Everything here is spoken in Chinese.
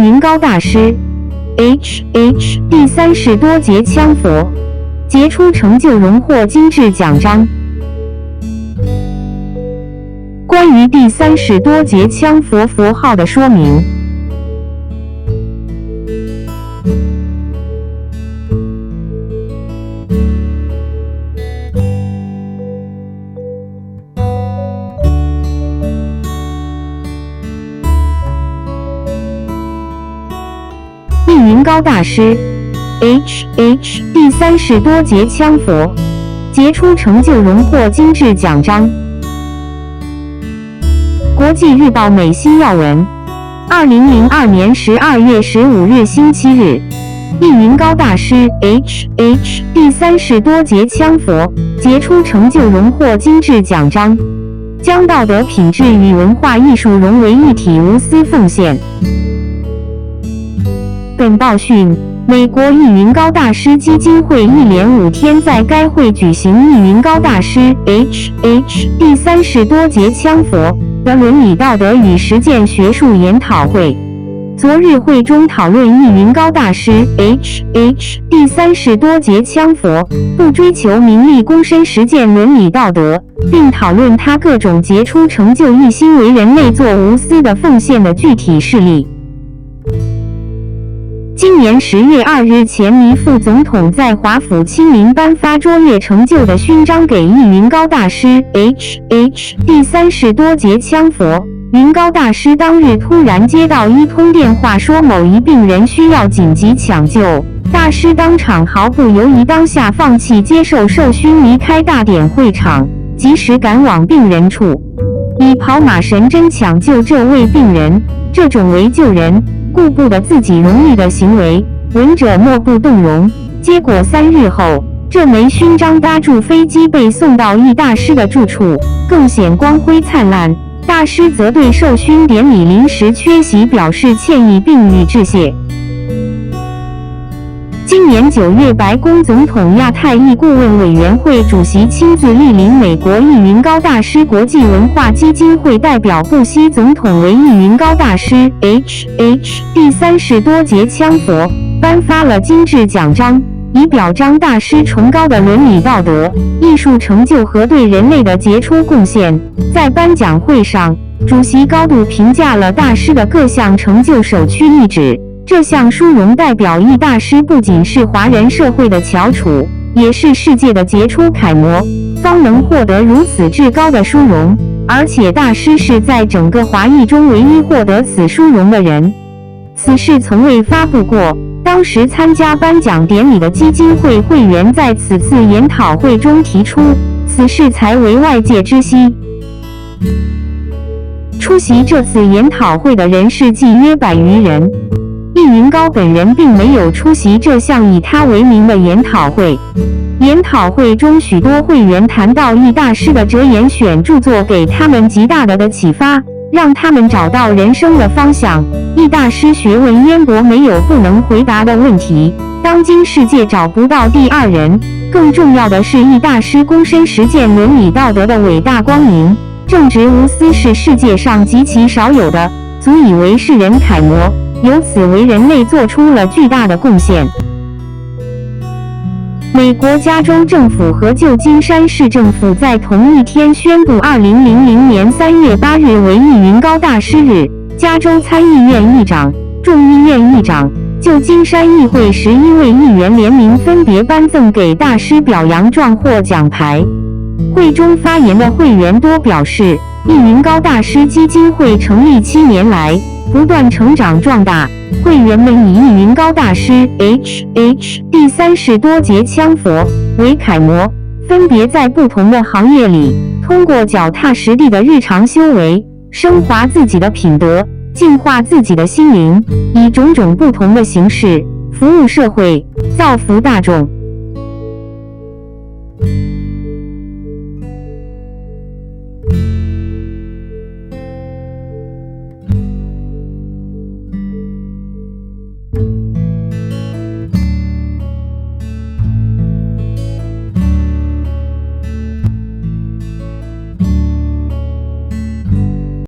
云高大师 H.H. 第30多节羌佛，杰出成就荣获金质奖章。关于第30多节羌佛佛号的说明。易云高大师 H.H. 第30多节羌佛，杰出成就荣获金质奖章。国际日报美西要闻，2002年12月15日星期日，易云高大师 H.H. 第30多节羌佛，杰出成就荣获金质奖章，将道德品质与文化艺术融为一体，无私奉献。本报讯，美国易云高大师基金会一连5天在该会举行易云高大师 H.H. 第30多节羌佛的伦理道德与实践学术研讨会。昨日会中讨论易云高大师 H.H. 第30多节羌佛不追求名利，躬身实践伦理道德，并讨论他各种杰出成就，一心为人类做无私的奉献的具体事例。今年10月2日，前尼副总统在华府亲临颁发卓越成就的勋章给易云高大师 H.H. 第30多节羌佛。云高大师当日突然接到一通电话，说某一病人需要紧急抢救，大师当场毫不犹豫，当下放弃接受授勋，离开大典会场，及时赶往病人处，以跑马神针抢救这位病人。这种为救人顾不得自己荣誉的行为，闻者莫不动容。结果3日后，这枚勋章搭住飞机被送到易大师的住处，更显光辉灿烂。大师则对授勋典礼临时缺席表示歉意，并予致谢。今年9月，白宫总统亚太裔顾问委员会主席亲自莅临美国易云高大师国际文化基金会代表布希总统为易云高大师 H.H. 第30多节羌佛颁发了金质奖章，以表彰大师崇高的伦理道德、艺术成就和对人类的杰出贡献。在颁奖会上，主席高度评价了大师的各项成就，首屈一指。这项殊荣代表易大师不仅是华人社会的翘楚，也是世界的杰出楷模，方能获得如此至高的殊荣。而且大师是在整个华裔中唯一获得此殊荣的人，此事从未发布过。当时参加颁奖典礼的基金会会员在此次研讨会中提出，此事才为外界知悉。出席这次研讨会的人士计约100余人。易云高本人并没有出席这项以他为名的研讨会。研讨会中，许多会员谈到易大师的哲言选著作给他们极大的启发，让他们找到人生的方向。易大师学问渊博，没有不能回答的问题，当今世界找不到第二人。更重要的是，易大师躬身实践伦理道德的伟大光明，正直无私是世界上极其少有的，足以为世人楷模，由此为人类做出了巨大的贡献。美国加州政府和旧金山市政府在同一天宣布2000年3月8日为易云高大师日。加州参议院议长、众议院议长、旧金山议会11位议员联名分别颁赠给大师表扬状或奖牌。会中发言的会员多表示，易云高大师基金会成立7年来不断成长壮大。会员们以易云高大师 H.H. 第30多节羌佛为楷模，分别在不同的行业里，通过脚踏实地的日常修为，升华自己的品德，净化自己的心灵，以种种不同的形式服务社会，造福大众。